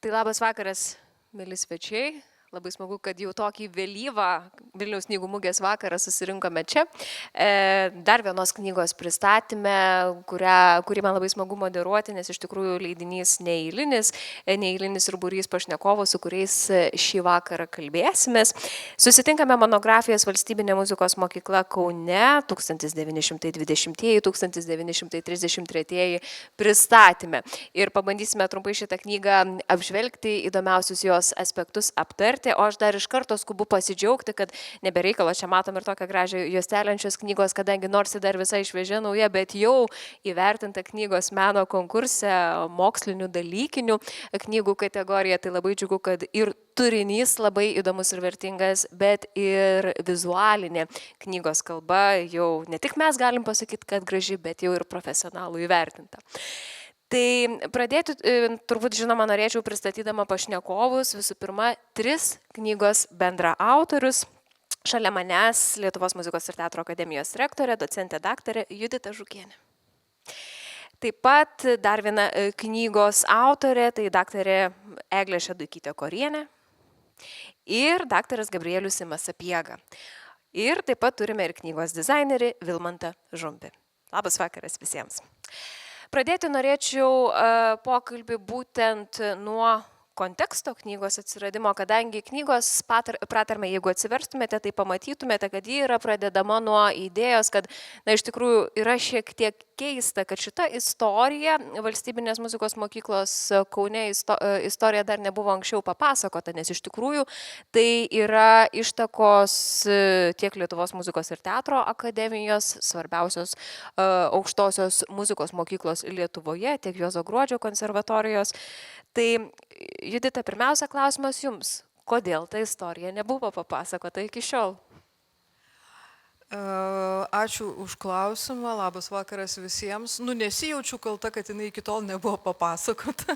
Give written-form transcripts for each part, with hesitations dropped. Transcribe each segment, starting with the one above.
Tai labas vakaras, mėly svečiai. Labai smagu, kad jau tokį vėlyvą Vilniaus knygų mugės vakarą susirinkome čia. Dar vienos knygos pristatyme, kurį man labai smagu moderuoti, nes iš tikrųjų leidinys neeilinis ir būrys pašnekovų, su kuriais šį vakarą kalbėsimės. Susitinkame monografijos Valstybinė muzikos mokykla Kaune 1920-1933 pristatyme. Ir pabandysime trumpai šitą knygą apžvelgti, įdomiausius jos aspektus aptarti. O aš dar iš karto skubu pasidžiaugti, kad nebereikalo, čia matom ir tokią gražią juostelenčios knygos, kadangi nors ji dar visai šviežia nauja, bet jau įvertinta knygos meno konkurse mokslinių dalykinių knygų kategorija. Tai labai džiugu, kad ir turinys labai įdomus ir vertingas, bet ir vizualinė knygos kalba jau ne tik mes galim pasakyti, kad graži, bet jau ir profesionalų įvertinta. Tai pradėti, turbūt žinoma, norėčiau pristatydama pašnekovus, visų pirma, 3 knygos bendraautorius. Šalia manęs Lietuvos muzikos ir teatro akademijos rektorė, docentė daktarė Judita Žukienė. Taip pat dar viena knygos autorė, tai daktarė Eglė Šeduikytė-Korienė ir daktaras Gabrielius Simas Sapiega. Ir taip pat turime ir knygos dizainerį Vilmantą Žumbį. Labas vakaras visiems. Pradėti norėčiau pokalbį būtent nuo konteksto knygos atsiradimo, kadangi knygos pratarmę, jeigu atsiverstumėte, tai pamatytumėte, kad ji yra pradedama nuo idėjos, kad, iš tikrųjų yra šiek tiek keista, kad šita istorija, Valstybinės muzikos mokyklos Kaune istorija dar nebuvo anksčiau papasakota, nes iš tikrųjų tai yra ištakos tiek Lietuvos muzikos ir teatro akademijos, svarbiausios aukštosios muzikos mokyklos Lietuvoje, tiek Juozo Gruodžio konservatorijos. Tai Judita, pirmiausia klausimas jums, kodėl ta istorija nebuvo papasakota iki šiol? Ačiū už klausimą, labas vakaras visiems. Nesijaučiu kalta, kad jinai iki tol nebuvo papasakota.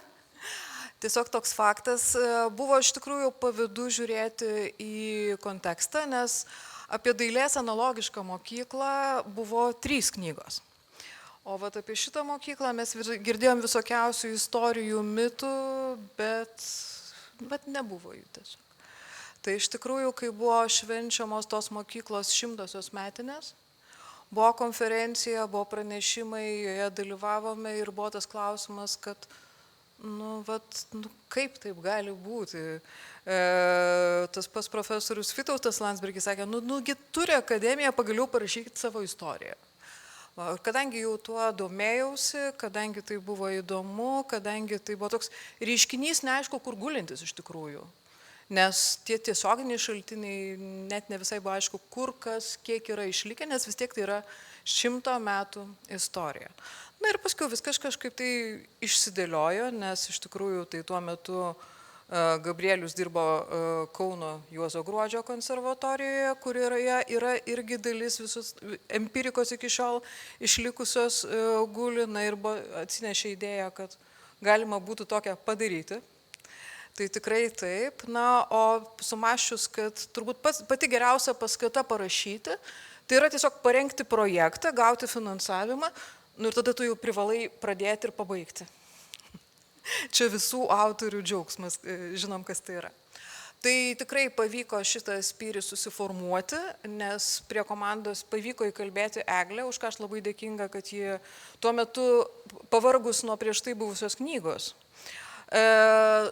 Tiesiog toks faktas. Buvo iš tikrųjų pavydu žiūrėti į kontekstą, nes apie dailės analogišką mokyklą buvo 3 knygos. O apie šitą mokyklą mes girdėjom visokiausių istorijų, mitų, bet nebuvo jų tiesiog. Tai iš tikrųjų, kai buvo švenčiamos tos mokyklos 100-osios metinės, buvo konferencija, buvo pranešimai, joje dalyvavome ir buvo tas klausimas, kad kaip taip gali būti. Tas pas profesorius Vytautas Landsbergis sakė, turi akademija pagaliau parašyti savo istoriją. Kadangi jau tuo domėjausi, kadangi tai buvo įdomu, kadangi tai buvo toks reiškinys, neaišku, kur gulintis iš tikrųjų. Nes tie tiesioginiai šaltiniai net ne visai buvo aišku, kur kas, kiek yra išlikę, nes vis tiek tai yra 100 metų istorija. Ir paskui viskas kažkaip tai išsidėliojo, nes iš tikrųjų tai tuo metu Gabrielius dirbo Kauno Juozo Gruodžio konservatorijoje, kurioje yra irgi dalis visus empirikos iki šiol išlikusios guli, ir atsinešė idėją, kad galima būtų tokią padaryti. Tai tikrai taip. O sumašius, kad turbūt pati geriausia paskata parašyti, tai yra tiesiog parengti projektą, gauti finansavimą, ir tada tu jau privalai pradėti ir pabaigti. Čia visų autorių džiaugsmas, žinom, kas tai yra. Tai tikrai pavyko šitą spyrį susiformuoti, nes prie komandos pavyko įkalbėti Eglę, už ką aš labai dėkinga, kad ji tuo metu pavargus nuo prieš tai buvusios knygos.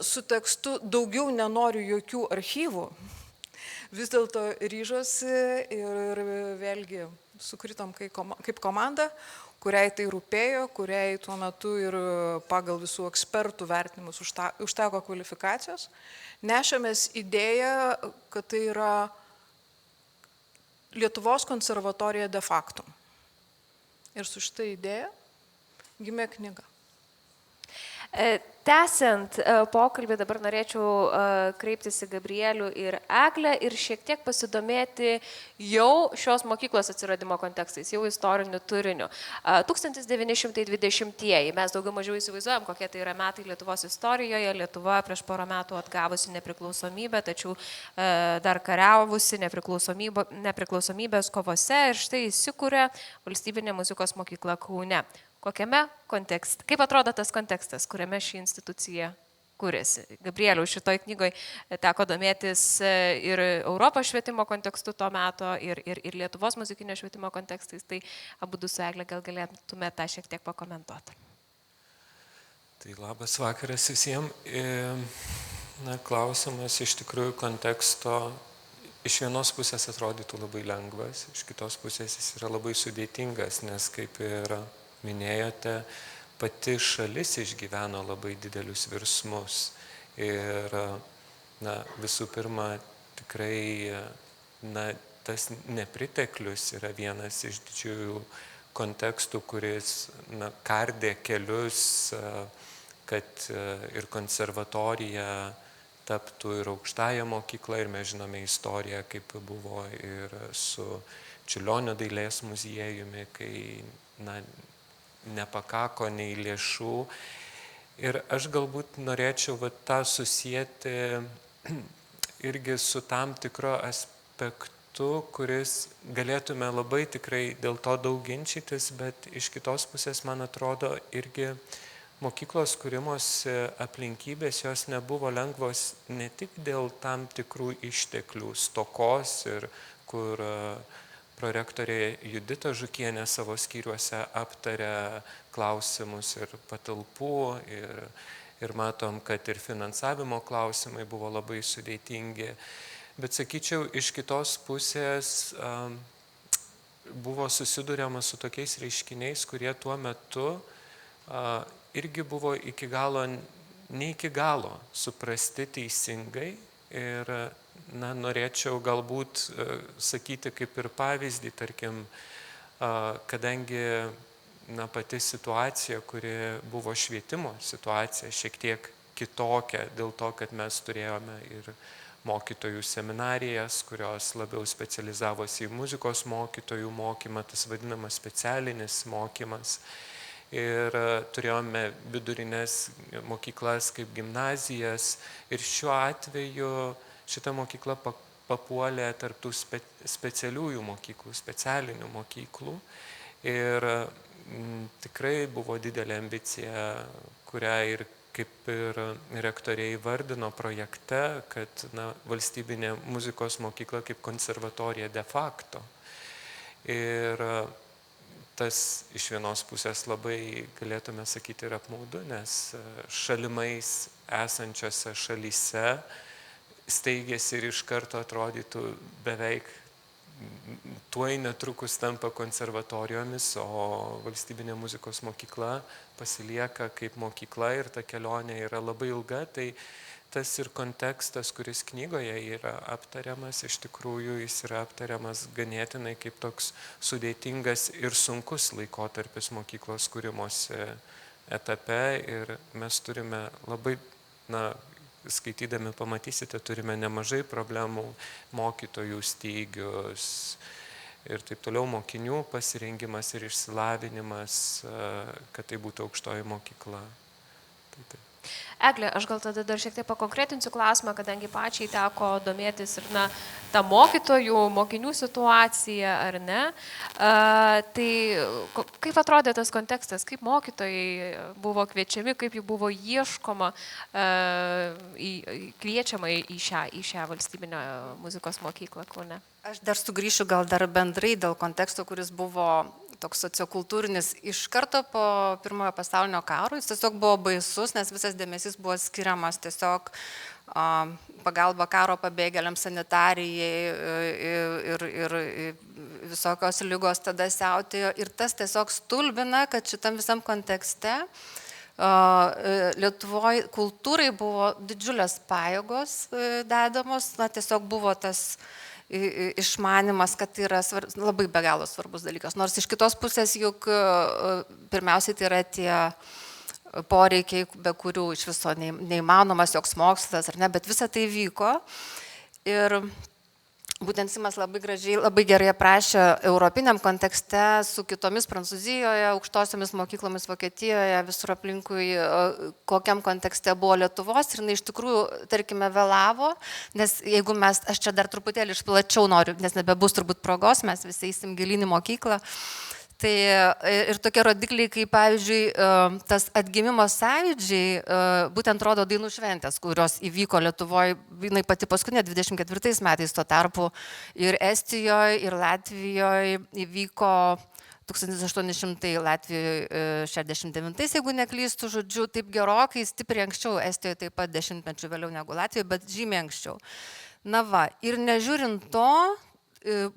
Su tekstu daugiau nenoriu jokių archyvų, vis dėlto ryžosi ir vėlgi sukritom kaip komanda, kuriai tai rūpėjo, kuriai tuo metu ir pagal visų ekspertų vertinimus užteko kvalifikacijos. Nešėmės idėją, kad tai yra Lietuvos konservatorija de facto. Ir su šitą idėją gimė knyga. Tęsiant pokalbį, dabar norėčiau kreiptis į Gabrielių ir Eglę ir šiek tiek pasidomėti jau šios mokyklos atsiradimo kontekstais, jau istoriniu turiniu. 1920-ieji, mes daugiau mažiau įsivaizduojam, kokie tai yra metai Lietuvos istorijoje. Lietuva prieš porą metų atgavusi nepriklausomybę, tačiau dar kariavusi nepriklausomybės kovose ir štai įsikūrė Valstybinė muzikos mokykla Kaune. Kokiame kontekste? Kaip atrodo tas kontekstas, kuriame ši institucija kūrėsi. Gabrieliau, šitoj knygoje teko domėtis ir Europos švietimo kontekstu to meto, ir Lietuvos muzikinio švietimo kontekstais, tai abu su Egle gal galėtume tą šiek tiek pakomentuoti. Tai labas vakaras visiems. Na, klausimas iš tikrųjų konteksto iš vienos pusės atrodytų labai lengvas, iš kitos pusės jis yra labai sudėtingas, nes kaip ir minėjote, pati šalis išgyveno labai didelius virsmus. Ir na, visų pirma, tikrai tas nepriteklius yra vienas iš didžiųjų kontekstų, kuris kardė kelius, kad ir konservatorija taptų ir aukštąją mokyklą, ir mes žinome istoriją, kaip buvo ir su Čiurlionio dailės muziejumi, kai nepakako nei lėšų. Ir aš galbūt norėčiau tą susijęti irgi su tam tikro aspektu, kuris galėtume labai tikrai dėl to daug ginčytis, bet iš kitos pusės, man atrodo, irgi mokyklos kūrimosi aplinkybės jos nebuvo lengvos ne tik dėl tam tikrų išteklių stokos, ir kur prorektorė Judita Žukienė savo skyriuose aptarė klausimus ir patalpų, ir matom, kad ir finansavimo klausimai buvo labai sudėtingi. Bet sakyčiau, iš kitos pusės buvo susiduriama su tokiais reiškiniais, kurie tuo metu irgi buvo ne iki galo suprasti teisingai. Ir norėčiau galbūt sakyti kaip ir pavyzdį, tarkim, kadangi pati situacija, kuri buvo švietimo situacija, šiek tiek kitokia dėl to, kad mes turėjome ir mokytojų seminarijas, kurios labiau specializavosi į muzikos mokytojų mokymą, tas vadinamas specialinis mokymas. Ir turėjome vidurinės mokyklas kaip gimnazijas, ir šiuo atveju šita mokykla papuolė tarp tų specialiųjų mokyklų, specialinių mokyklų. Ir tikrai buvo didelė ambicija, kurią ir kaip ir rektoriai įvardino projekte, kad valstybinė muzikos mokykla kaip konservatorija de facto. Ir tas iš vienos pusės labai, galėtume sakyti, ir apmaudu, nes šalimais esančiose šalyse steigėsi ir iš karto atrodytų beveik tuoj netrukus tampa konservatorijomis, o valstybinė muzikos mokykla pasilieka kaip mokykla, ir ta kelionė yra labai ilga. Tai tas ir kontekstas, kuris knygoje yra aptariamas, iš tikrųjų jis yra aptariamas ganėtinai kaip toks sudėtingas ir sunkus laikotarpis mokyklos kūrimosi etape, ir mes turime labai, skaitydami pamatysite, turime nemažai problemų, mokytojų stygius ir taip toliau, mokinių pasirengimas ir išsilavinimas, kad tai būtų aukštoji mokykla. Tai. Egle, aš gal tada dar šiek tiek pakonkretinsiu klausimą, kadangi pačiai teko domėtis ir tą mokytojų, mokinių situaciją, ar ne. Tai kaip atrodė tas kontekstas, kaip mokytojai buvo kviečiami, kaip jų buvo ieškoma, kviečiama į šią valstybinę muzikos mokyklą Kaune? Aš dar sugrįšiu gal dar bendrai dėl konteksto, kuris buvo toks sociokultūrinis iš karto po Pirmojo pasaulinio karo. Jis tiesiog buvo baisus, nes visas dėmesys buvo skiriamas tiesiog pagalba karo pabėgėliams, sanitarijai ir visokios ligos tada siautėjo. Ir tas tiesiog stulbina, kad šitam visam kontekste Lietuvoje kultūrai buvo didžiulės pajėgos dedamos, tiesiog buvo tas išmanimas, kad tai yra labai be galo svarbus dalykas. Nors iš kitos pusės juk pirmiausiai tai yra tie poreikiai, be kurių iš viso neįmanomas joks mokslas, ar ne, bet visa tai vyko. Ir būtent Simas labai gražiai, labai gerai aprašė europiniam kontekste su kitomis Prancūzijoje, aukštosiomis mokyklomis Vokietijoje, visur aplinkui, kokiam kontekste buvo Lietuvos, ir iš tikrųjų, tarkime, vėlavo, nes jeigu aš čia dar truputėlį išplačiau noriu, nes nebebus turbūt progos, mes visi eisim gilyn į mokyklą, Tai ir tokie rodikliai, kaip pavyzdžiui, tas atgimimo sąjūdžiai, būtent rodo dainų šventės, kurios įvyko Lietuvoje, jinai pati paskutinė 24 metais, tuo tarpu ir Estijoje, ir Latvijoje įvyko 1800 Latvijoje 69, jeigu neklystu, žodžiu, taip gerokai, stipriai anksčiau, Estijoje taip pat 10 metų vėliau negu Latvijoje, bet žymiai anksčiau. Na va, ir nežiūrint to,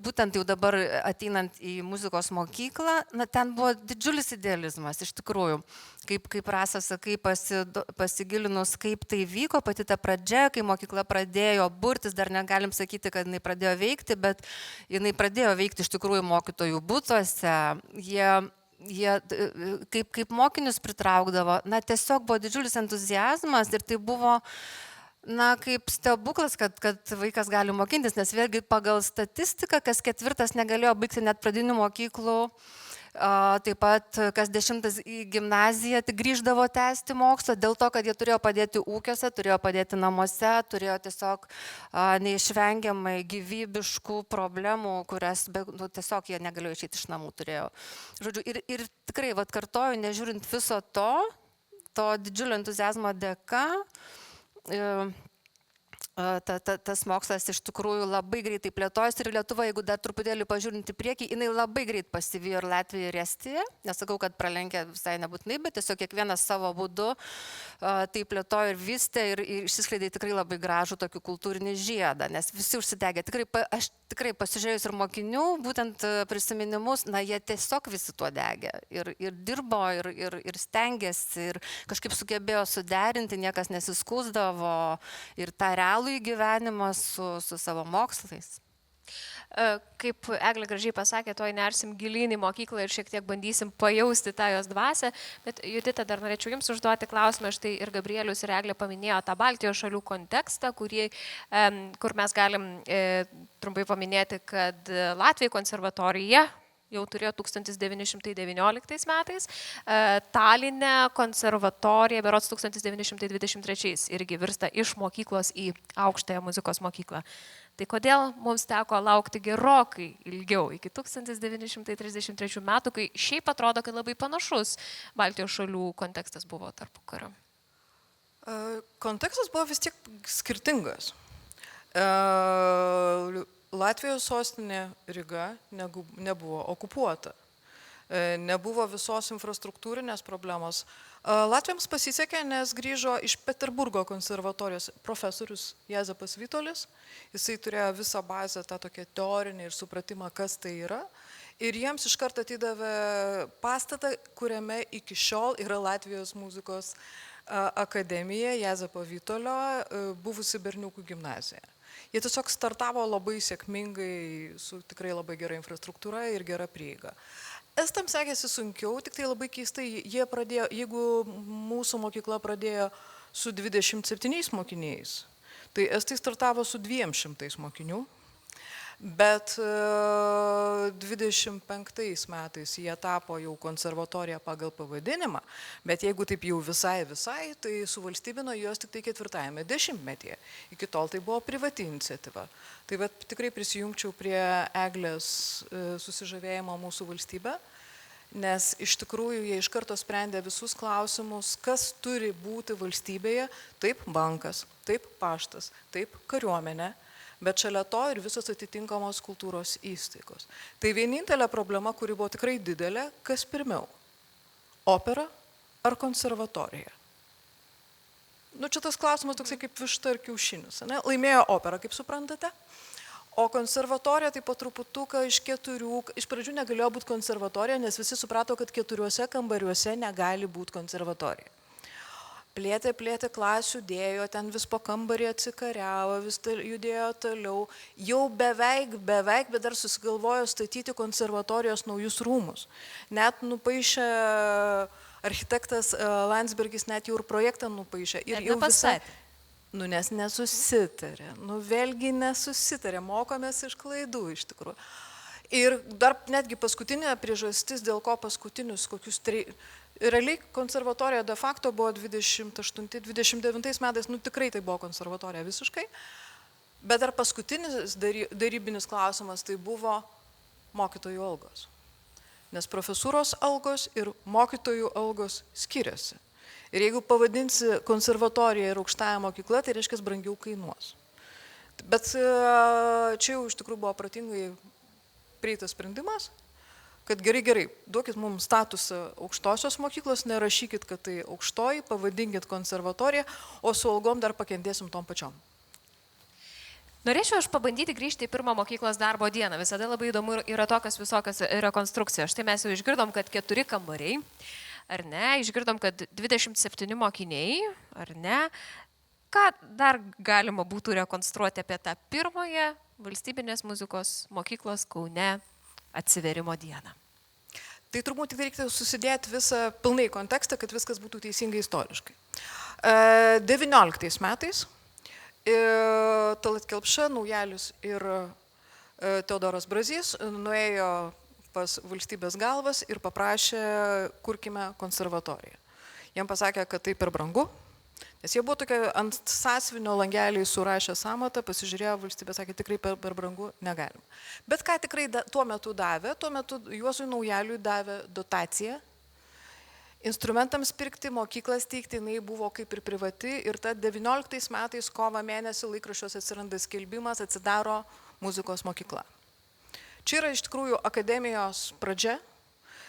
būtent jau dabar ateinant į muzikos mokyklą, na, ten buvo didžiulis idealizmas, iš tikrųjų. Kaip Rasa sakai, pasigilinus, kaip tai vyko, pati ta pradžia, kai mokykla pradėjo burtis, dar negalim sakyti, kad jinai pradėjo veikti, bet jinai pradėjo veikti iš tikrųjų mokytojų butuose. Jie kaip mokinius pritraukdavo, na, tiesiog buvo didžiulis entuziazmas ir tai buvo, na, kaip stebuklas, kad vaikas gali mokintis, nes vėlgi pagal statistiką, kas 4 negalėjo baigti net pradinių mokyklų, taip pat kas 10 į gimnaziją tik grįždavo tęsti mokslą, dėl to, kad jie turėjo padėti ūkiuose, turėjo padėti namuose, turėjo tiesiog neišvengiamai gyvybiškų problemų, kurias tiesiog jie negalėjo išeiti iš namų turėjo. Žodžiu, ir tikrai, kartoju, nežiūrint viso to didžiulio entuziazmo dėka, tas mokslas iš tikrųjų labai greitai plėtojasi ir Lietuva, jeigu dar truputėlį pažiūrint į priekį, jinai labai greit pasivijo ir Latviją ir Estiją. Nesakau, kad pralenkė visai nebūtinai, bet tiesiog kiekvienas savo būdu tai plėtojo ir vystė ir išsiskleidė tikrai labai gražų tokį kultūrinį žiedą, nes visi užsidegė. Aš tikrai pasižiūrėjus ir mokinių, būtent prisiminimus, na, jie tiesiog visi tuo degė. Ir dirbo, ir stengėsi, ir kažkaip sugebėjo suderinti, niekas nesiskųsdavo ir tą realų gyvenimą su savo mokslais. Kaip Eglė gražiai pasakė, toj nersim gilyn į mokyklą ir šiek tiek bandysim pajausti tą jos dvasią, bet Judita, dar norėčiau Jums užduoti klausimą, štai ir Gabrielius ir Eglė paminėjo tą Baltijos šalių kontekstą, kur mes galim trumpai paminėti, kad Latvijos konservatorija jau turėjo 1919 metais, Taline konservatorija berods 1923 irgi virsta iš mokyklos į aukštąją muzikos mokyklą. Tai kodėl mums teko laukti gerokai ilgiau, iki 1933 metų, kai šiaip atrodo, kad labai panašus Baltijos šalių kontekstas buvo tarpukario? Kontekstas buvo vis tiek skirtingas. Latvijos sostinė Ryga nebuvo okupuota. Nebuvo visos infrastruktūrinės problemos. Latviams pasisekė, nes grįžo iš Peterburgo konservatorijos profesorius Jezepas Vitolis. Jisai turėjo visą bazę, tą tokią teorinį ir supratimą, kas tai yra. Ir jiems iš karto atidavė pastatą, kuriame iki šiol yra Latvijos muzikos akademija Jezepo Vitolio, buvusi berniukų gimnazija. Jie tiesiog startavo labai sėkmingai, su tikrai labai gera infrastruktūra ir gera prieiga. Estams sekėsi sunkiau, tik tai labai keistai, jie pradėjo, jeigu mūsų mokykla pradėjo su 27 mokiniais, tai estai startavo su 200 mokinių, bet 25 metais jie tapo jau konservatorija pagal pavadinimą, bet jeigu taip jau visai, tai suvalstybino juos tik tai 4-ame dešimtmetyje. Iki tol tai buvo privati iniciatyva. Tai tikrai prisijungčiau prie Eglės susižavėjimo mūsų valstybę, nes iš tikrųjų jie iš karto sprendė visus klausimus, kas turi būti valstybėje, taip bankas, taip paštas, taip kariuomenė, bet šalia to ir visos atitinkamos kultūros įstaigos. Tai vienintelė problema, kuri buvo tikrai didelė, kas pirmiau - opera ar konservatorija? Nu, čia tas klausimas toksai kaip višta ir kiaušinis. Ne? Laimėjo opera, kaip suprantate, o konservatorija tai po truputuką iš 4, iš pradžių negalėjo būti konservatorija, nes visi suprato, kad 4 kambariuose negali būti konservatorija. Plėtė klasių, dėjo, ten vis po kambarį atsikariavo, vis judėjo toliau. Jau beveik, bet dar susigalvojo statyti konservatorijos naujus rūmus. Net nupaišė architektas Landsbergis, net jau ir projektą nupaišė. Ir jau visai. Nu, nes nesusitarė. Nu, vėlgi nesusitarė. Mokomės iš klaidų, iš tikrųjų. Ir dar netgi paskutinė priežastis, dėl ko paskutinius kokius 3... Realiai konservatorija de facto buvo 29 metais, nu tikrai tai buvo konservatorija visiškai, bet dar paskutinis darybinis klausimas tai buvo mokytojų algos. nes profesūros algos ir mokytojų algos skiriasi. Ir jeigu pavadinsi konservatoriją ir aukštąją mokyklą, tai reiškia brangiau kainuos. Bet čia jau iš tikrųjų buvo pratingai prieitas sprendimas, kad gerai, duokit mums statusą aukštosios mokyklos, nerašykit, kad tai aukštoji, pavadinkit konservatoriją, o su algom dar pakentėsim tom pačiom. Norėčiau aš pabandyti grįžti į pirmą mokyklos darbo dieną. Visada labai įdomu yra tokios visokios rekonstrukcijos. Štai mes jau išgirdom, kad 4 kambariai, ar ne? Išgirdom, kad 27 mokiniai, ar ne? Ką dar galima būtų rekonstruoti apie tą pirmąją valstybinės muzikos mokyklos Kaune atsiverimo dieną? Tai turbūt tik reiktų susidėti visą pilnai kontekstą, kad viskas būtų teisingai istoriškai. 19 metais Tallat Kelpša, Naujalis ir Teodoras Brazys nuėjo pas valstybės galvas ir paprašė, kurkime konservatoriją. Jiem pasakė, kad tai per brangu, nes jie buvo tokia ant sąsiuvinio langeliai surašę sąmatą, pasižiūrėjo, valstybė sakė, tikrai per brangu negalim. Bet ką tikrai tuo metu davė, tuo metu Juozui Naujaliui davė dotaciją. Instrumentams pirkti, mokyklas teikti, jinai buvo kaip ir privati ir tad 19 metais kovo mėnesį laikraščiuose atsiranda skelbimas, atsidaro muzikos mokykla. Čia yra iš tikrųjų akademijos pradžia,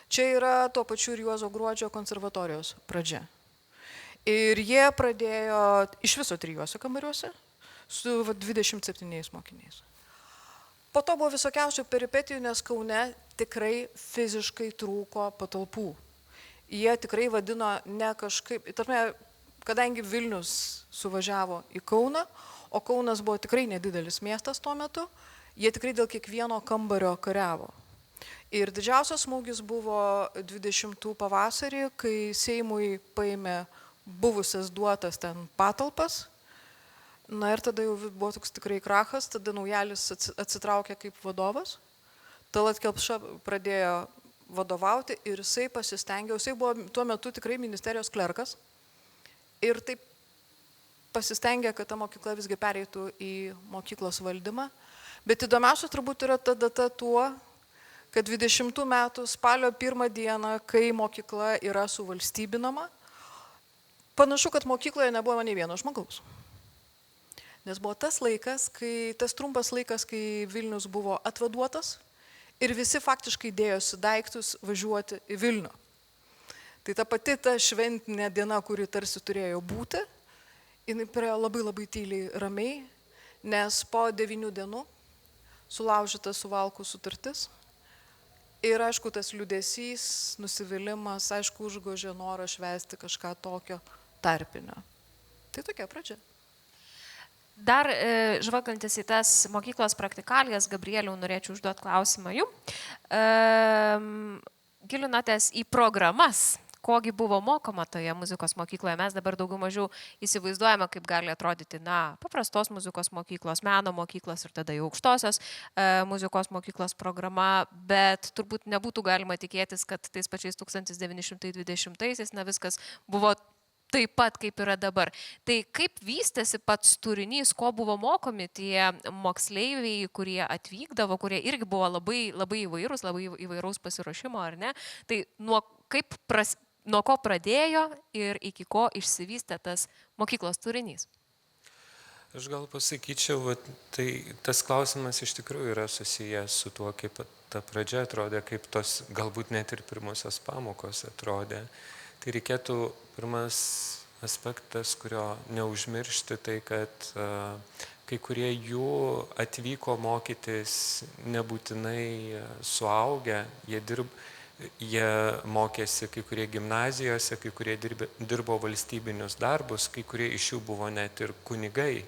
čia yra tuo pačiu ir Juozo Gruodžio konservatorijos pradžia. Ir jie pradėjo iš viso 3 kambariuose su 27 mokiniais. Po to buvo visokiausių peripetijų, nes Kaune tikrai fiziškai trūko patalpų. Jie tikrai vadino ne kažkaip, kadangi Vilnius suvažiavo į Kauną, o Kaunas buvo tikrai nedidelis miestas tuo metu, jie tikrai dėl kiekvieno kambario kariavo. Ir didžiausias smūgis buvo 20 pavasarį, kai Seimui paėmė buvusias duotas ten patalpas. Na ir tada jau buvo toks tikrai krachas, tada Naujalis atsitraukė kaip vadovas. Tallat Kelpša pradėjo vadovauti ir jisai pasistengė, jisai buvo tuo metu tikrai ministerijos klerkas ir taip pasistengė, kad ta mokykla visgi pereitų į mokyklos valdymą. Bet įdomiausia turbūt yra ta data tuo, kad 20 metų spalio 1 dieną, kai mokykla yra suvalstybinama, panašu, kad mokykloje nebuvo nei vieno žmogaus. Nes buvo tas laikas, tas trumpas laikas, kai Vilnius buvo atvaduotas ir visi faktiškai dėjosi daiktus važiuoti į Vilnių. Tai ta pati ta šventinė diena, kuri tarsi turėjo būti, jinai praėjo labai tyliai ramiai, nes po 9 dienų sulaužyta Suvalkų sutartis ir aišku tas liūdesys, nusivylimas, aišku užgožė norą švęsti kažką tokio tarpinio. Tai tokia pradžia. Dar žvalgantis į tas mokyklos praktikalijas, Gabrieliau, norėčiau užduoti klausimą jums. Gilinatės į programas, kogi buvo mokoma toje muzikos mokykloje. Mes dabar daugiau mažiau įsivaizduojame, kaip gali atrodyti, paprastos muzikos mokyklos, meno mokyklos ir tada jau aukštosios muzikos mokyklos programa, bet turbūt nebūtų galima tikėtis, kad tais pačiais 1920-aisiais viskas buvo taip pat, kaip yra dabar. Tai kaip vystėsi pats turinys, ko buvo mokomi tie moksleiviai, kurie atvykdavo, kurie irgi buvo labai įvairūs, labai įvairaus pasiruošimo, ar ne? Tai nuo ko pradėjo ir iki ko išsivystė tas mokyklos turinys? Aš gal pasakyčiau, tai tas klausimas iš tikrųjų yra susijęs su tuo, kaip ta pradžia atrodė, kaip tos galbūt net ir pirmosios pamokos atrodė. Tai reikėtų pirmas aspektas, kurio neužmiršti, tai kad kai kurie jų atvyko mokytis nebūtinai suaugę, jie mokėsi kai kurie gimnazijose, kai kurie dirbo valstybinius darbus, kai kurie iš jų buvo net ir kunigai.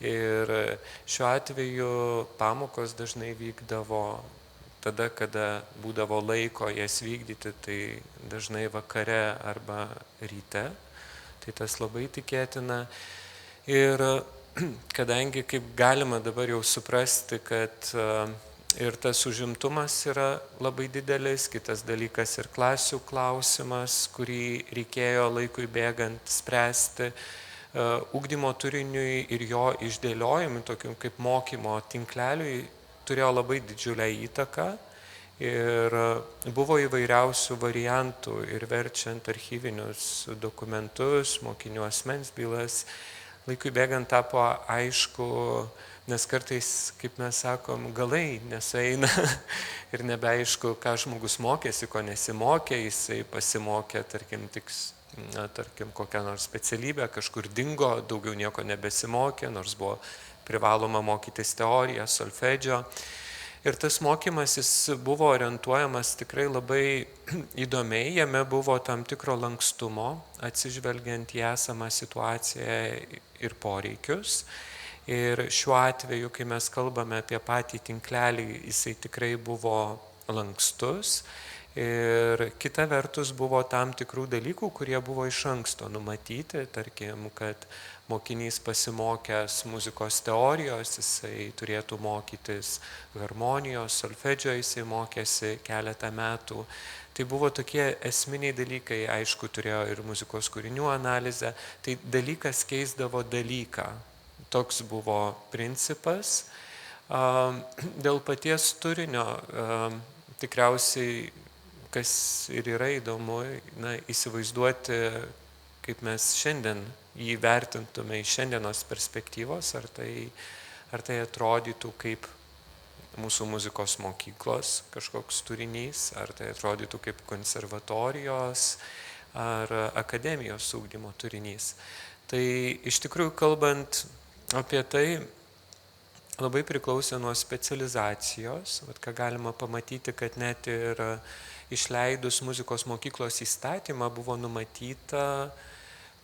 Ir šiuo atveju pamokos dažnai vykdavo tada, kada būdavo laiko jas vykdyti, tai dažnai vakare arba ryte. Tai tas labai tikėtina. Ir kadangi kaip galima dabar jau suprasti, kad ir tas užimtumas yra labai didelis, kitas dalykas ir klasių klausimas, kurį reikėjo laikui bėgant spręsti, ugdymo turiniui ir jo išdėliojimui, tokiam kaip mokymo tinkleliui, turėjo labai didžiulę įtaką Ir buvo įvairiausių variantų ir verčiant archyvinius dokumentus, mokinių asmens bylas, laikui bėgant tapo aišku, nes kartais, kaip mes sakom, galai nesueina ir nebeaišku, ką žmogus mokėsi, ko nesimokė, jisai pasimokė, tarkim, kokią nors specialybę, kažkur dingo, daugiau nieko nebesimokė, nors buvo privaloma mokytis teoriją, solfedžio. Ir tas mokymasis buvo orientuojamas tikrai labai įdomiai, jame buvo tam tikro lankstumo, atsižvelgiant į esamą situaciją ir poreikius. Ir šiuo atveju, kai mes kalbame apie patį tinklelį, jisai tikrai buvo lankstus. Ir kita vertus buvo tam tikrų dalykų, kurie buvo iš anksto numatyti, tarkim, kad mokinys pasimokęs muzikos teorijos, jisai turėtų mokytis harmonijos, solfedžio, jisai mokėsi keletą metų. Tai buvo tokie esminiai dalykai, aišku, turėjo ir muzikos kūrinių analizę, tai dalykas keisdavo dalyką. Toks buvo principas. Dėl paties turinio tikriausiai, kas ir yra įdomu, įsivaizduoti, kaip mes šiandien jį vertintume iš šiandienos perspektyvos, ar tai atrodytų kaip mūsų muzikos mokyklos kažkoks turinys, ar tai atrodytų kaip konservatorijos ar akademijos ugdymo turinys. Tai iš tikrųjų, kalbant apie tai, labai priklausė nuo specializacijos, ką galima pamatyti, kad net ir išleidus muzikos mokyklos įstatymą buvo numatyta,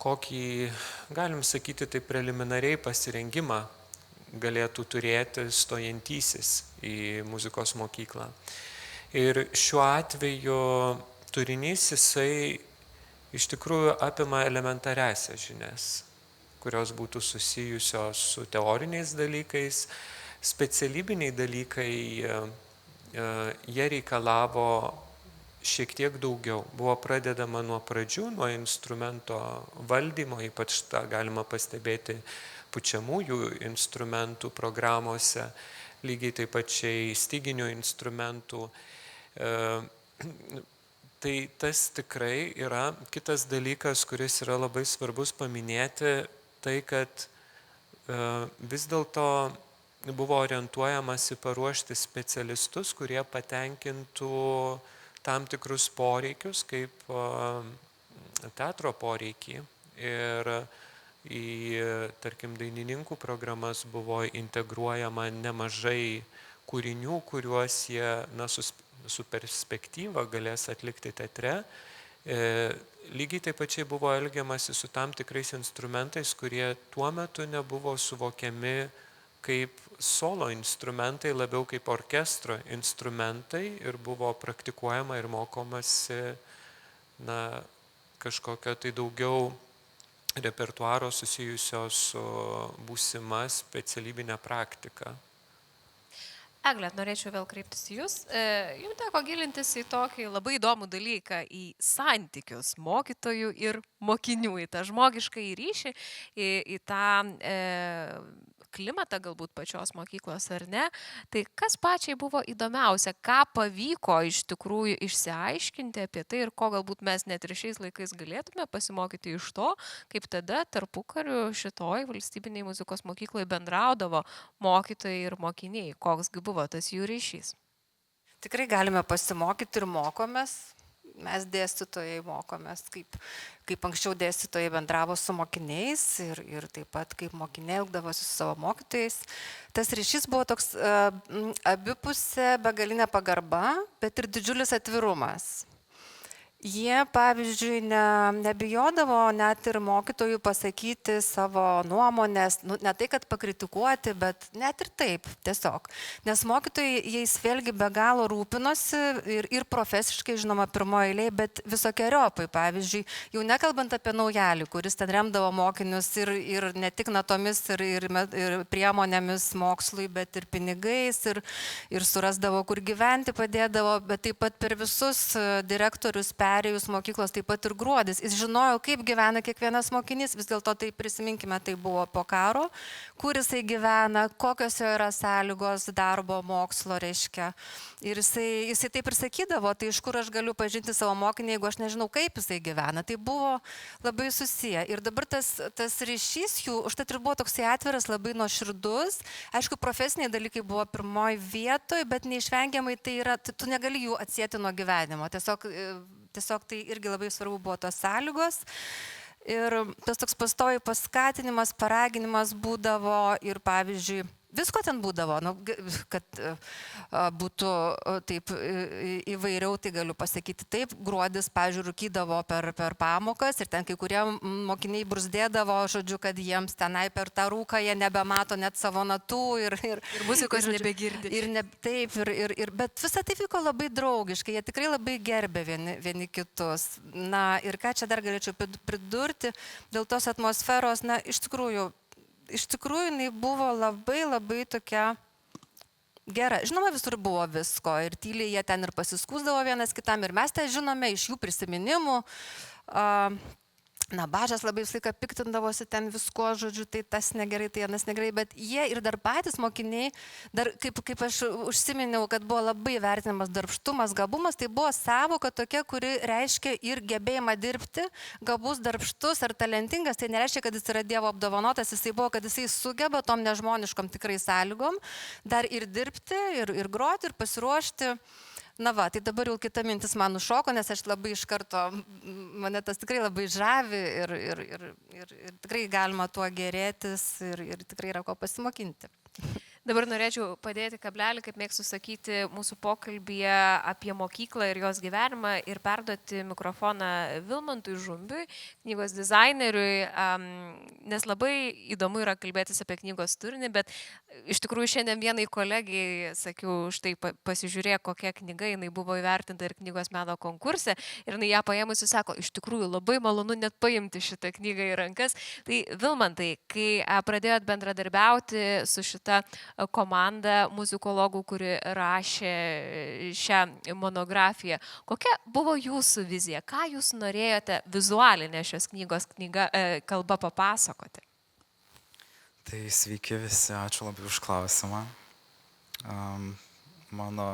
kokį, galim sakyti, tai preliminariai pasirengimą galėtų turėti stojantysis į muzikos mokyklą. Ir šiuo atveju turinys jisai iš tikrųjų apima elementariasias žinias, kurios būtų susijusios su teoriniais dalykais. Specialybiniai dalykai, jie reikalavo šiek tiek daugiau. Buvo pradedama nuo pradžių, nuo instrumento valdymo, ypač tą galima pastebėti pučiamųjų instrumentų programuose, lygiai taip pačiai styginių instrumentų. Tai tas tikrai yra kitas dalykas, kuris yra labai svarbus paminėti, tai kad vis dėlto buvo orientuojamasi paruošti specialistus, kurie patenkintų tam tikrus poreikius, kaip teatro poreikį. Ir į, tarkim, dainininkų programas buvo integruojama nemažai kūrinių, kuriuos jie su perspektyva galės atlikti teatre. Lygiai taip pačiai buvo elgiamasi su tam tikrais instrumentais, kurie tuo metu nebuvo suvokiami kaip solo instrumentai, labiau kaip orkestro instrumentai, ir buvo praktikuojama ir mokomasi kažkokio tai daugiau repertuaro susijusio su būsima specialybinė praktika. Egle, norėčiau vėl kreiptis į Jūs. Jums teko gilintis į tokį labai įdomų dalyką, į santykius mokytojų ir mokinių, į tą žmogišką ryšį, į tą klimatą galbūt pačios mokyklos ar ne. Tai kas pačiai buvo įdomiausia, ką pavyko iš tikrųjų išsiaiškinti apie tai ir ko galbūt mes net ir šiais laikais galėtume pasimokyti iš to, kaip tada tarpukariu šitoj valstybiniai muzikos mokykloje bendraudavo mokytojai ir mokiniai, koksgi buvo tas jų ryšys. Tikrai galime pasimokyti ir mokomės. Mes dėstytojai mokomės, kaip anksčiau dėstytojai bendravo su mokiniais ir taip pat kaip mokiniai elgdavosi su savo mokytojais. Tas ryšys buvo toks abipusė begalinė pagarba, bet ir didžiulis atvirumas. Jie, pavyzdžiui, nebijodavo net ir mokytojų pasakyti savo nuomonės, ne tai, kad pakritikuoti, bet net ir taip, tiesiog. Nes mokytojai jais vėlgi be galo rūpinosi ir profesiškai, žinoma, pirmoje eilėje, bet visokiojopai, pavyzdžiui, jau nekalbant apie naujalį, kuris ten remdavo mokinius ir ne tik natomis, ir priemonėmis mokslui, bet ir pinigais, ir surasdavo, kur gyventi padėdavo, bet taip pat per visus direktorius perėjus mokyklos taip pat ir Gruodis. Jis žinojo, kaip gyvena kiekvienas mokinys, vis dėlto tai prisiminkime, tai buvo po karo, kur jisai gyvena, kokios jo yra sąlygos darbo, mokslo, reiškia. Ir jisai taip ir sakydavo, tai iš kur aš galiu pažinti savo mokinį, jeigu aš nežinau, kaip jisai gyvena. Tai buvo labai susiję. Ir dabar tas ryšys jų, užtat ir buvo toksai atviras, labai nuoširdus. Aišku, profesiniai dalykai buvo pirmoji vietoje, bet neišvengiamai tai yra, tu negali jų atsieti nuo gyvenimo. Tiesiog tai irgi labai svarbu buvo tos sąlygos. Ir tas toks pastoviai paskatinimas, paraginimas būdavo ir pavyzdžiui, visko ten būdavo, kad būtų taip įvairiau, tai galiu pasakyti taip. Gruodis, pavyzdžiui, rūkydavo per pamokas ir ten kai kurie mokiniai bruzdėdavo, žodžiu, kad jiems tenai per tą rūką jie nebemato net savo natų ir muzikos nebegirdi. Bet visą tai vyko labai draugiškai, jie tikrai labai gerbė vieni kitus. Na ir ką čia dar galėčiau pridurti dėl tos atmosferos, na iš tikrųjų, jinai buvo labai tokia gera. Žinoma, visur buvo visko ir tyliai jie ten ir pasiskūsdavo vienas kitam ir mes tai žinome iš jų prisiminimų. Na, Bažas labai visą laiką piktindavosi ten visko, žodžiu, tai tas negerai, tai anas negerai, bet jie ir dar patys mokiniai, dar kaip aš užsiminiau, kad buvo labai vertinamas darbštumas, gabumas, tai buvo sąvoka tokia, kuri reiškia ir gebėjimą dirbti, gabus, darbštus ar talentingas, tai nereiškia, kad jis yra Dievo apdovanotas, jisai buvo, kad jisai sugeba tom nežmoniškom tikrai sąlygom dar ir dirbti, ir groti, ir pasiruošti. Na va, tai dabar jau kita mintis man nušoko, nes aš labai iš karto, mane tas tikrai labai žavi ir tikrai galima tuo gerėtis ir tikrai yra ko pasimokinti. Dabar norėčiau padėti kablelį, kaip mėgstu sakyti, mūsų pokalbėje apie mokyklą ir jos gyvenimą ir perduoti mikrofoną Vilmantui Žumbiui, knygos dizaineriui, nes labai įdomu yra kalbėtis apie knygos turinį, bet iš tikrųjų šiandien vienai kolegijai sakiau, štai pasižiūrėk, kokia knyga, jinai buvo įvertinta ir knygos meno konkurse ir jinai ją paėmusi sako, iš tikrųjų labai malonu net paimti šitą knygą į rankas. Tai Vilmantai, kai pradėjot bendradarbiauti su šita komanda muzikologų, kuri rašė šią monografiją. Kokia buvo jūsų vizija? Ką jūs norėjote vizualinę šios knygos kalba papasakoti? Tai sveiki visi, ačiū labai už klausimą. Mano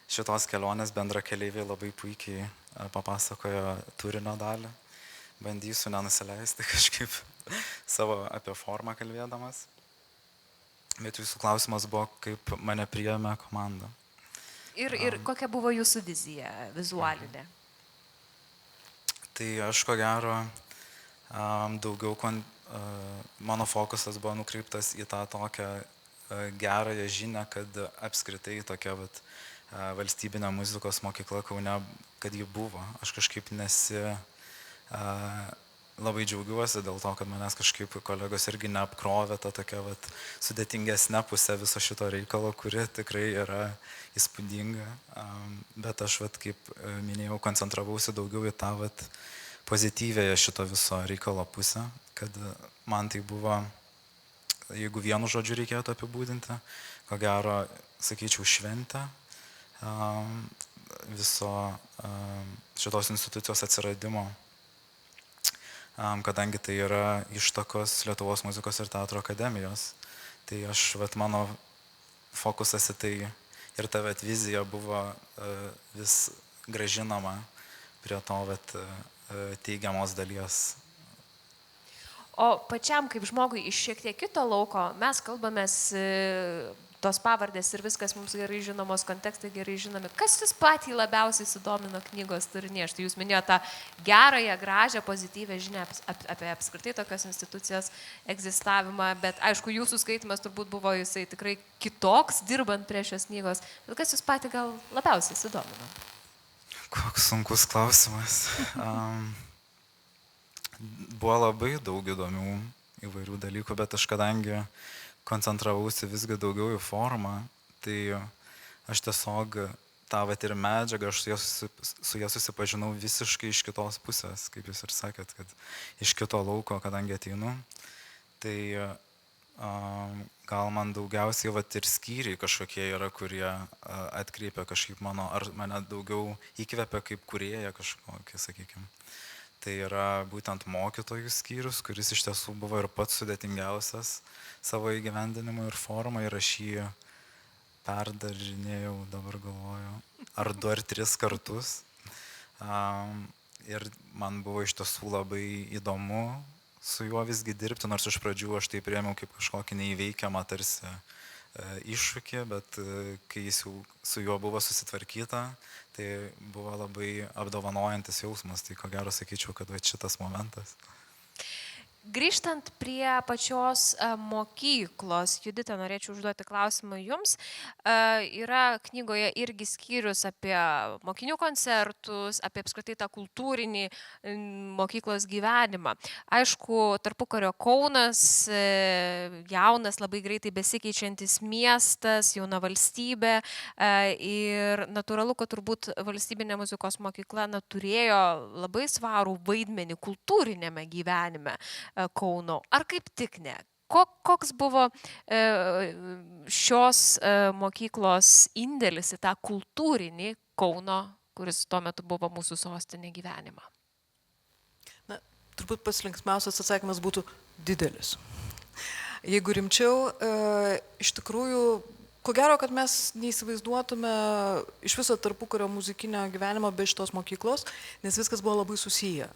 šitos kelionės bendrakeleiviai labai puikiai papasakojo turinio dalį. Bandysiu nenusileisti kažkaip savo apie formą kalbėdamas. Bet jūsų klausimas buvo, kaip mane priėmė komanda. Ir kokia buvo jūsų vizija vizualinė? Tai aš ko gero daugiau, mano fokusas buvo nukreiptas į tą tokią gerąją žinią, kad apskritai tokia valstybinė muzikos mokykla Kaune, kad ji buvo. Aš kažkaip labai džiaugiuosi dėl to, kad manęs kažkaip kolegos irgi neapkrovė tą tokią sudėtingesnę pusę viso šito reikalo, kuri tikrai yra įspūdinga. Bet aš, kaip minėjau, koncentravausi daugiau į tą pozityvėje šito viso reikalo pusę, kad man tai buvo, jeigu vienu žodžiu reikėtų apibūdinti, ko gero, sakyčiau, šventę viso šitos institucijos atsiradimo. Kadangi tai yra ištakos Lietuvos muzikos ir teatro akademijos. Tai mano fokusas į tai ir ta vizija buvo vis grąžinama prie to teigiamos dalies. O pačiam kaip žmogui iš šiek tiek kito lauko, mes kalbamės tos pavardės ir viskas mums gerai žinomos, kontekstai gerai žinomi. Kas jūs patį labiausiai sudomino knygos turinį? Štai jūs minėjote tą gerąją, gražią, pozityvę žinią apie apskritai tokios institucijos egzistavimą, bet aišku, jūsų skaitimas turbūt buvo jisai tikrai kitoks, dirbant prie šios knygos. Bet kas jūs patį gal labiausiai sudomino? Koks sunkus klausimas. Buvo labai daug įdomių įvairių dalykų, bet aš kadangi koncentravausi visgi daugiau į formą, tai aš tiesiog tą ir medžiagą, aš su ją susipažinau visiškai iš kitos pusės, kaip jūs ir sakėt, kad iš kito lauko, kadangi ateinu. Tai gal man daugiausiai vat ir skyriai kažkokie yra, kurie atkreipia kažkaip ar mane daugiau įkvepia kaip kūrėja kažkokį, sakykime. Tai yra būtent mokytojų skyrius, kuris iš tiesų buvo ir pats sudėtingiausias savo įgyvendinimo ir formą, ir aš jį perdarinėjau, dabar galvoju, ar 2 ar 3 kartus. Ir man buvo iš tiesų labai įdomu su juo visgi dirbti, nors iš pradžių aš tai priėmiau kaip kažkokį neįveikiamą tarsi iššūkį, bet kai jis jau su juo buvo susitvarkyta, tai buvo labai apdovanojantis jausmas, tai ko gero sakyčiau, kad va šitas momentas. Grįžtant prie pačios mokyklos, Judita, norėčiau užduoti klausimą jums. Yra knygoje irgi skyrius apie mokinių koncertus, apie apskritai tą kultūrinį mokyklos gyvenimą. Aišku, tarpukario Kaunas, jaunas, labai greitai besikeičiantis miestas, jauna valstybė ir natūralu, kad turbūt valstybinė muzikos mokykla turėjo labai svarų vaidmenį kultūrinėme gyvenime Kauno. Ar kaip tik ne? Koks buvo šios mokyklos indėlis į tą kultūrinį Kauno, kuris tuo metu buvo mūsų sostinė, gyvenimą? Na, turbūt pats linksmiausias atsakymas būtų didelis. Jeigu rimčiau, iš tikrųjų, ko gero, kad mes neįsivaizduotume iš viso tarpukario muzikinio gyvenimo be šitos mokyklos, nes viskas buvo labai susiję.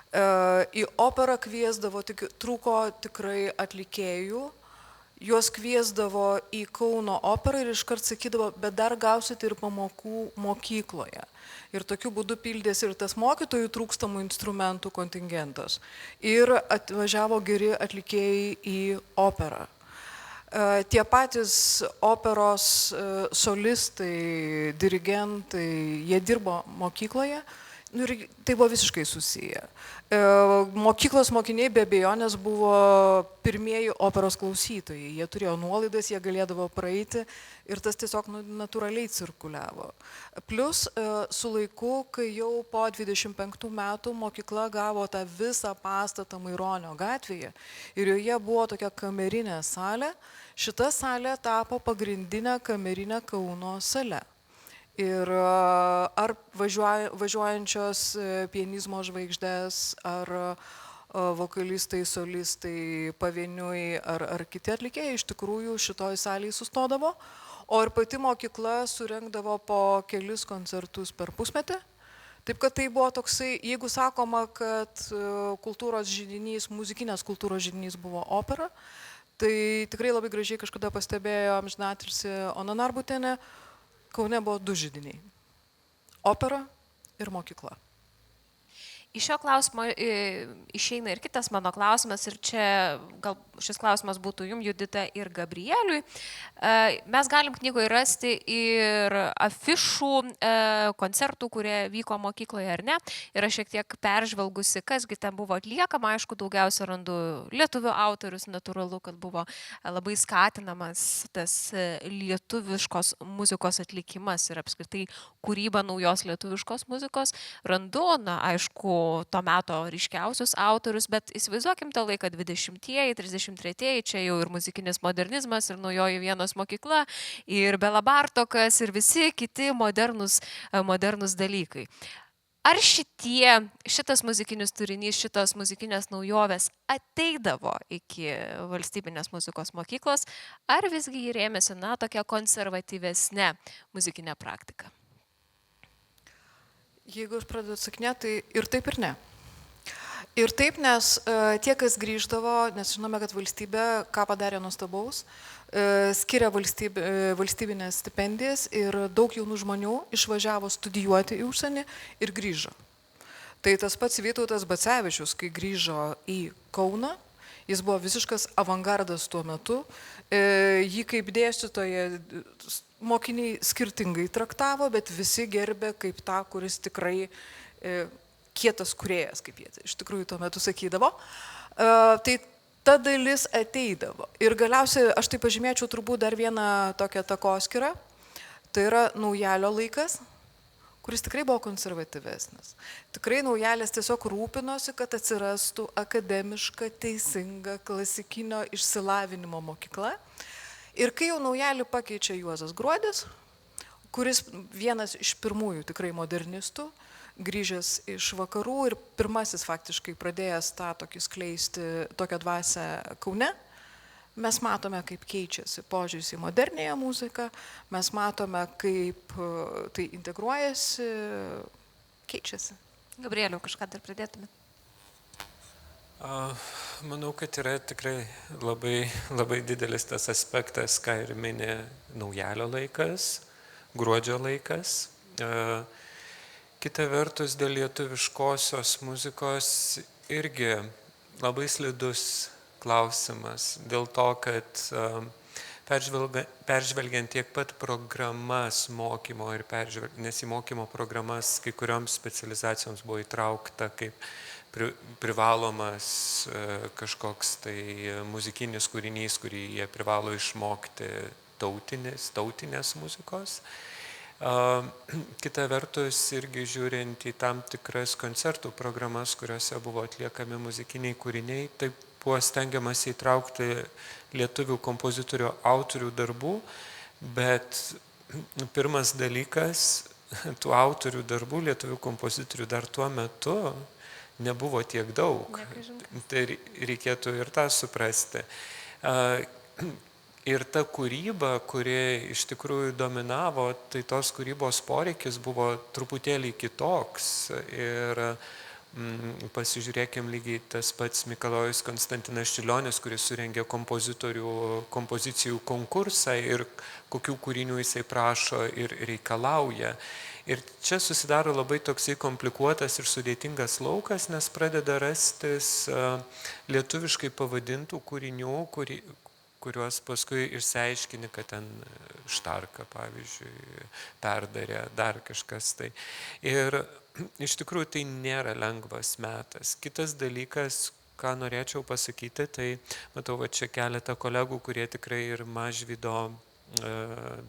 Į operą kviesdavo, trūko tikrai atlikėjų, juos kviesdavo į Kauno operą ir iškart sakydavo, bet dar gausite ir pamokų mokykloje. Ir tokiu būdu pildėsi ir tas mokytojų trūkstamų instrumentų kontingentas. Ir atvažiavo geri atlikėjai į operą. Tie patys operos solistai, dirigentai, jie dirbo mokykloje. Ir tai buvo visiškai susiję. Mokyklos mokiniai be abejonės buvo pirmieji operos klausytojai. Jie turėjo nuolaidas, jie galėdavo praeiti ir tas tiesiog natūraliai cirkuliavo. Plus su laiku, kai jau po 25 metų mokykla gavo tą visą pastatą Maironio gatvėje ir joje buvo tokia kamerinė salė, šita salė tapo pagrindinė kamerinė Kauno sale. Ir ar važiuojančios pianizmo žvaigždės, ar vokalistai, solistai pavieniui, ar kiti atlikėjai iš tikrųjų šitoj salėje sustodavo, o ir pati mokykla surengdavo po kelis koncertus per pusmetį. Taip kad tai buvo toksai, jeigu sakoma, kad kultūros židinys, muzikinės kultūros židinys buvo opera, tai tikrai labai gražiai kažkada pastebėjo amžinatilsį Ona Narbutienė, Kaune buvo 2 židiniai – opera ir mokykla. Iš šio klausimo išeina ir kitas mano klausimas, ir čia gal šis klausimas būtų jums, Judita, ir Gabrieliui. Mes galim knygoje rasti ir afišų koncertų, kurie vyko mokykloje ar ne. Ir aš šiek tiek peržvelgusi, kasgi ten buvo atliekama. Aišku, daugiausia randu lietuvių autorius, natūralu, kad buvo labai skatinamas tas lietuviškos muzikos atlikimas ir apskritai kūryba naujos lietuviškos muzikos. Randu, aišku, to meto ryškiausius autorius, bet įsivaizduokim tą laiką 20-ieji, 33-ieji, čia jau ir muzikinis modernizmas, ir naujoji Vienos mokykla, ir Bela Bartokas, ir visi kiti modernus dalykai. Ar šitas muzikinis turinys, šitos muzikinės naujovės ateidavo iki valstybinės muzikos mokyklos, ar visgi jį rėmėsi, tokia konservatyvesnė muzikinė praktika? Jeigu aš pradedu atsakinėti, tai ir taip, ir ne. Ir taip, nes tie, kas grįždavo, nes žinome, kad valstybė, ką padarė nuostabaus, skiria valstybinės stipendijas ir daug jaunų žmonių išvažiavo studijuoti į užsienį ir grįžo. Tai tas pats Vytautas Bacevičius, kai grįžo į Kauną, jis buvo visiškas avangardas tuo metu, jį kaip dėstytoja mokiniai skirtingai traktavo, bet visi gerbė kaip tą, kuris tikrai kietas kūrėjas, kaip jie iš tikrųjų tuo metu sakydavo. Tai ta dalis ateidavo. Ir galiausiai aš tai pažymėčiau turbūt dar vieną tokią takoskyrą. Tai yra naujalio laikas, kuris tikrai buvo konservatyvesnis. Tikrai Naujalis tiesiog rūpinosi, kad atsirastų akademiška, teisinga, klasikinio išsilavinimo mokykla. Ir kai jau Naujalį pakeičia Juozas Gruodis, kuris vienas iš pirmųjų tikrai modernistų, grįžęs iš vakarų ir pirmasis faktiškai pradėjęs tą tokį skleisti tokią dvasę Kaune, mes matome, kaip keičiasi požiūris į modernėją muziką, mes matome, kaip tai integruojasi, keičiasi. Gabrieliau, kažką dar pridėtumėt? Manau, kad yra tikrai labai didelis tas aspektas, ką ir mini Naujalio laikas, Gruodžio laikas. Kita vertus, dėl lietuviškosios muzikos irgi labai slidus klausimas, dėl to, kad peržvelgiant tiek pat programas mokymo ir nes į mokymo programas kai kurioms specializacijoms buvo įtraukta kaip privalomas kažkoks tai muzikinis kūrinys, kurį jie privalo išmokti tautinės muzikos. Kita vertus, irgi žiūrint į tam tikras koncertų programas, kuriuose buvo atliekami muzikiniai kūriniai, taip buvo stengiamas įtraukti lietuvių kompozitorių autorių darbų, bet pirmas dalykas, tų autorių darbų, lietuvių kompozitorių dar tuo metu nebuvo tiek daug. Tai reikėtų ir tą suprasti. Ir ta kūryba, kuri iš tikrųjų dominavo, tai tos kūrybos poreikis buvo truputėlį kitoks. Ir pasižiūrėkim lygiai tas pats Mikalojus Konstantinas Čiurlionis, kuris surengė kompozicijų konkursą ir kokių kūrinių jisai prašo ir reikalauja. Ir čia susidaro labai toksai komplikuotas ir sudėtingas laukas, nes pradeda rastis lietuviškai pavadintų kūrinių, kuriuos paskui išsiaiškini, kad ten Štarka, pavyzdžiui, perdarė, dar kažkas tai. Ir iš tikrųjų tai nėra lengvas metas. Kitas dalykas, ką norėčiau pasakyti, tai matau, va čia keletą kolegų, kurie tikrai ir Mažvydo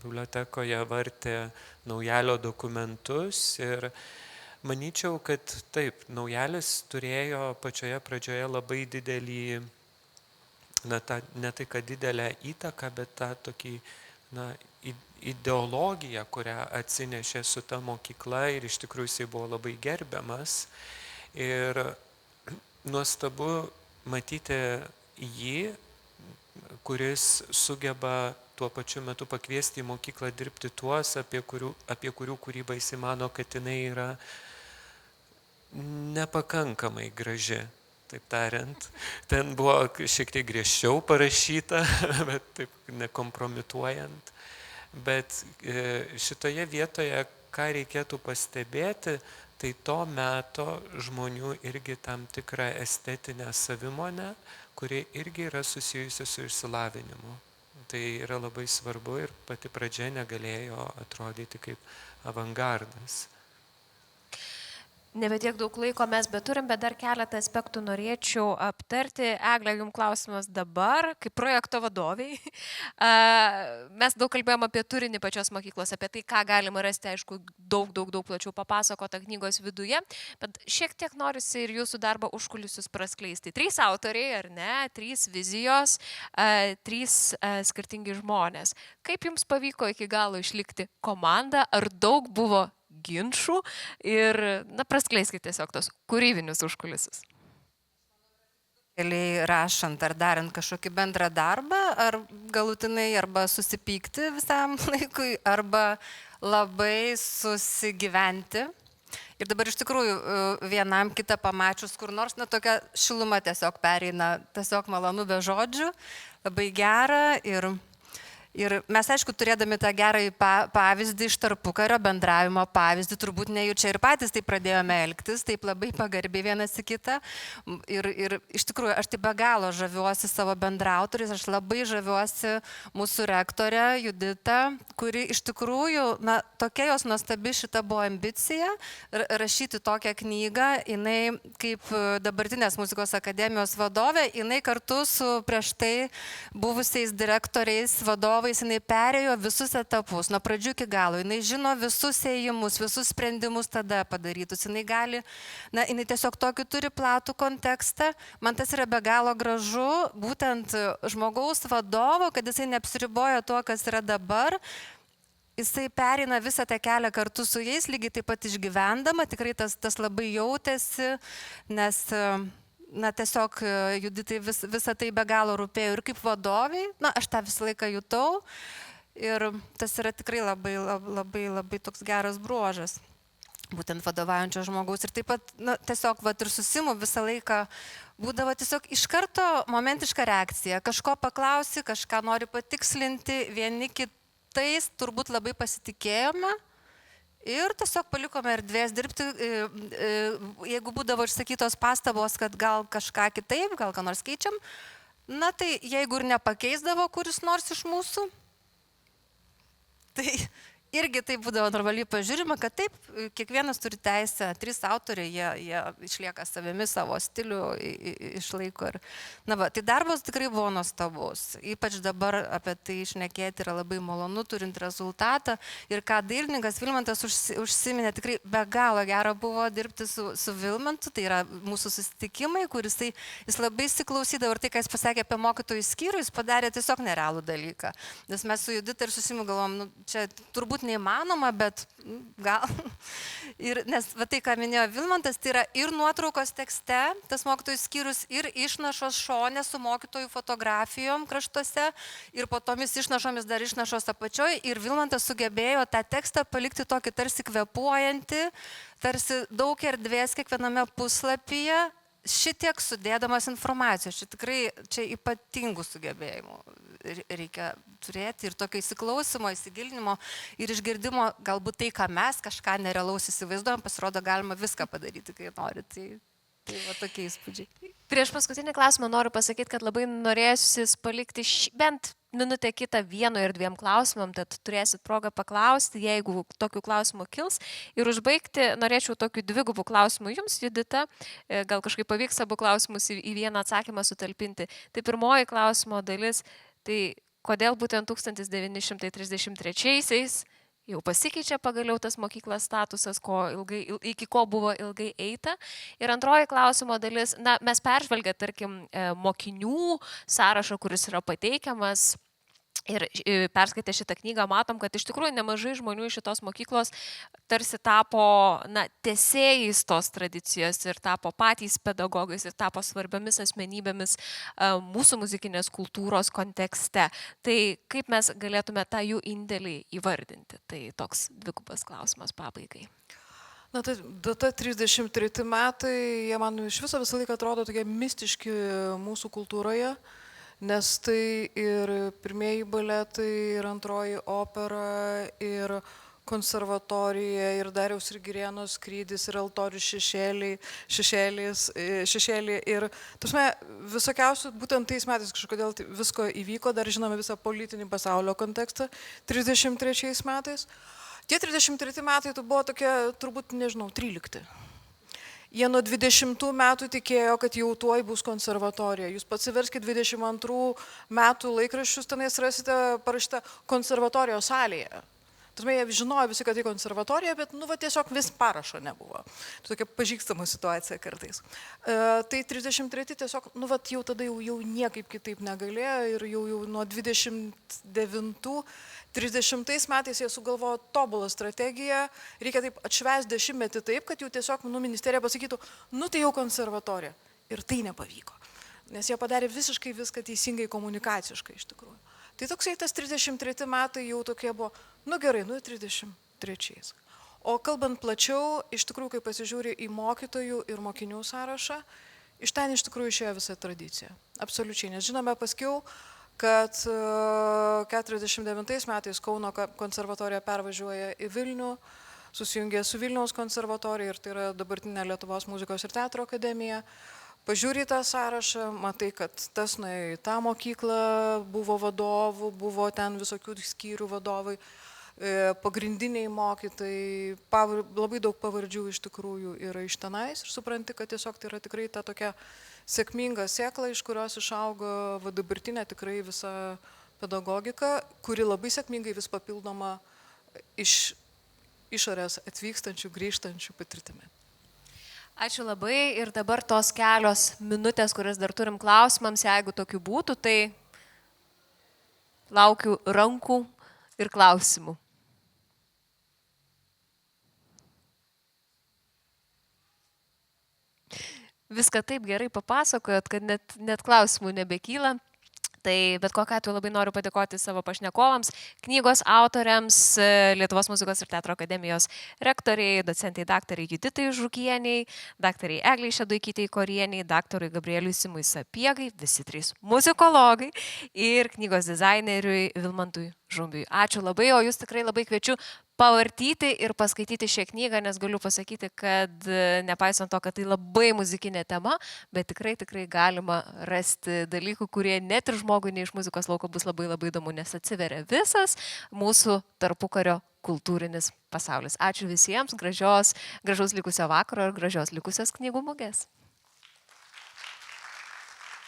bibliotekoje vartė Naujalio dokumentus ir manyčiau, kad taip, Naujalis turėjo pačioje pradžioje labai didelį, ne tai, kad didelę įtaką, bet tą tokį ideologiją, kurią atsinešė su ta mokykla ir iš tikrųjų jisai buvo labai gerbiamas. Ir nuostabu matyti jį, kuris sugeba tuo pačiu metu pakviesti į mokyklą dirbti tuos, apie kurių kūrybą jis mano, kad jinai yra nepakankamai graži. Taip tariant, ten buvo šiek tiek griežčiau parašyta, bet taip nekompromituojant. Bet šitoje vietoje, ką reikėtų pastebėti, tai to meto žmonių irgi tam tikrą estetinę savimonę, kuri irgi yra susijusi su išsilavinimu. Tai yra labai svarbu ir pati pradžia negalėjo atrodyti kaip avangardas. Nebe tiek daug laiko mes beturim, bet dar keletą aspektų norėčiau aptarti. Egle, jums klausimas dabar, kaip projekto vadoviai. Mes daug kalbėjom apie turinį pačios mokyklos, apie tai, ką galima rasti, aišku, daug plačiau papasakota knygos viduje, bet šiek tiek norisi ir jūsų darbo užkulisius praskleisti. 3 autoriai, ar ne, 3 vizijos, 3 skirtingi žmonės. Kaip jums pavyko iki galo išlikti komanda, ar daug buvo ginčių ir, praskleiskite tiesiog tos kūrybinius užkulisius. Rašant ar darant kažkokį bendrą darbą, ar galutinai, arba susipykti visam laikui, arba labai susigyventi. Ir dabar iš tikrųjų vienam kitą pamačius kur nors, tokia šiluma tiesiog pereina, tiesiog malonu be žodžių, labai gera. Ir mes, aišku, turėdami tą gerąjį pavyzdį iš tarpukario bendravimo pavyzdį, turbūt nejučia ir patys taip pradėjome elgtis, taip labai pagarbiai vienas į kitą. Ir iš tikrųjų, aš taip be galo žaviuosi savo bendraautoriais, aš labai žaviuosi mūsų rektorę Juditą, kuri iš tikrųjų, tokia jos nuostabi šita buvo ambicija rašyti tokią knygą. Jinai kaip dabartinės muzikos akademijos vadovė, jinai kartu su prieš tai buvusiais direktoriais vadovais jinai perėjo visus etapus, nuo pradžių iki galo, jinai žino visus ėjimus, visus sprendimus tada padarytus, jinai gali, jinai tiesiog tokį turi platų kontekstą, man tas yra be galo gražu, būtent žmogaus vadovo, kad jisai neapsiriboja tuo, kas yra dabar, jisai pereina visą tą kelią kartu su jais, lygiai taip pat išgyvendama, tikrai tas labai jautėsi, nes tiesiog Juditai visą tai be galo rūpėjo ir kaip vadoviai, aš tą visą laiką jutau ir tas yra tikrai labai toks geras bruožas, būtent vadovaujančio žmogaus ir taip pat tiesiog ir su Simu visą laiką būdavo tiesiog iš karto momentiška reakcija, kažko paklausi, kažką nori patikslinti, vieni kitais turbūt labai pasitikėjome. Ir tiesiog palikome erdvės dirbti, jeigu būdavo išsakytos pastabos, kad gal kažką kitaip, gal ką nors keičiam, tai jeigu ir nepakeisdavo kuris nors iš mūsų, tai irgi tai būdavo normaliai pažiūrima, kad taip, kiekvienas turi teisę, 3 autoriai, jie išlieka savimi, savo stilių išlaiko. Tai darbas tikrai buvo nuostabus, ypač dabar apie tai šnekėti yra labai malonu, turint rezultatą. Ir ką dailininkas Vilmantas užsiminė, tikrai be galo gera buvo dirbti su Vilmantu, tai yra mūsų susitikimai, kuris jis labai įsiklausydavo ir tai, ką jis pasakė apie mokytojų skyrių, jis padarė tiesiog nerealų dalyką. Nes mes su Judita ir su Simu galvom, čia turbūt neįmanoma, bet gal. Nes tai, ką minėjo Vilmantas, tai yra ir nuotraukos tekste, tas mokytojų skyrius, ir išnašos šone su mokytojų fotografijom kraštuose, ir po tomis išnašomis dar išnašos apačioje, ir Vilmantas sugebėjo tą tekstą palikti tokį tarsi kvepuojantį, tarsi daug erdvės kiekviename puslapyje, šitiek sudėdamas informacijos. Čia ypatingų sugebėjimų reikia turėti ir tokio įsiklausimo, įsigilinimo ir išgirdimo, galbūt tai, ką mes kažką nerealaus įsivaizduojam, pasirodo galima viską padaryti, kai nori. Tai va tokie įspūdžiai. Prieš paskutinį klausimą noriu pasakyti, kad labai norėsiu palikti bent minutę kitą 1 ir 2 klausimam, tad turėsit progą paklausti, jeigu tokių klausimų kils. Ir užbaigti norėčiau tokių 2 klausimų jums, Judita. Gal kažkaip pavyks abu klausimus į vieną atsakymą sutalpinti. Tai pirmoji klausimo dalis, tai kodėl būtent 1933-aisiais jau pasikeičia pagaliau tas mokyklos statusas, iki ko buvo ilgai eita. Ir antroji klausimo dalis, mes peržvelgę, tarkim, mokinių sąrašą, kuris yra pateikiamas, ir perskaitę šitą knygą matom, kad iš tikrųjų nemažai žmonių iš šitos mokyklos tarsi tapo tęsėjais tos tradicijos ir tapo patys pedagogais ir tapo svarbiomis asmenybėmis mūsų muzikinės kultūros kontekste. Tai kaip mes galėtume tą jų indėlį įvardinti? Tai toks 2 klausimas pabaigai. Tai data 33 metai, jie man iš viso visą laiką atrodo tokie mistiški mūsų kultūroje. Nes tai ir pirmieji baletai, ir antroji opera, ir konservatorija, ir Dariaus ir Girėno skrydis, ir altorių šešėlį. Ir visokiausių, būtent tais metais kažkodėl visko įvyko, dar žinome visą politinį pasaulio kontekstą 33 metais. Tie 33 metai tai buvo tokie, turbūt, 13. Jie nuo 20 metų tikėjo, kad jau tuoj bus konservatorija. Jūs pasiverskite 22 metų laikraščius, tenais rasite parašytą konservatorijos salėje. Jie žinojo visi, kad tai konservatorija, bet tiesiog vis parašo nebuvo. Tai tokia pažįstama situacija kartais. Tai 33 tiesiog, jau tada jau niekaip kitaip negalėjo ir jau nuo 29 30 metais jie sugalvojo tobulą strategiją, reikia taip atšvęsti 10-metį taip, kad jau tiesiog ministerija pasakytų, tai jau konservatorija. Ir tai nepavyko, nes jie padarė visiškai viską teisingai komunikaciškai iš tikrųjų. Tai toksai tas 33 metai jau tokie buvo, gerai, 33. O kalbant plačiau, iš tikrųjų, kai pasižiūri į mokytojų ir mokinių sąrašą, iš ten iš tikrųjų išėjo visa tradicija. Absoliučiai, nes žinome paskiau, kad 49 metais Kauno konservatorija pervažiuoja į Vilnių, susijungė su Vilniaus konservatorija ir tai yra dabartinė Lietuvos muzikos ir teatro akademija. Pažiūrė tą sąrašą, matai, kad tas į tą mokyklą buvo vadovų, buvo ten visokių skyrių vadovai, pagrindiniai mokytojai, labai daug pavardžių iš tikrųjų yra iš tenais ir supranti, kad tiesiog tai yra tikrai ta tokia sėkminga sėkla, iš kurios išaugo dabartinė tikrai visa pedagogika, kuri labai sėkmingai vis papildoma iš išorės atvykstančių, grįžtančių patirtimi. Ačiū labai ir dabar tos kelios minutės, kurias dar turim klausimams, jeigu tokių būtų, tai laukiu rankų ir klausimų. Viską taip gerai papasakojot, kad net klausimų nebekyla. Tai bet kokiu atveju labai noriu padėkoti savo pašnekovams, knygos autoriams, Lietuvos muzikos ir teatro akademijos rektoriai, docentiai daktarai Juditai Žukieniai, daktarai Egliai Šeduikytei Korieniai, daktarui Gabrieliui Simui Sapiegai, visi trys muzikologai ir knygos dizaineriui Vilmantui Žumbiui. Ačiū labai, o jūs tikrai labai kviečiu pavartyti ir paskaityti šią knygą, nes galiu pasakyti, kad nepaisant to, kad tai labai muzikinė tema, bet tikrai galima rasti dalykų, kurie net ir žmogui ne iš muzikos lauko bus labai įdomu, nes atsiveria visas mūsų tarpukario kultūrinis pasaulis. Ačiū visiems, gražaus likusio vakaro ir gražios likusios knygų mugės.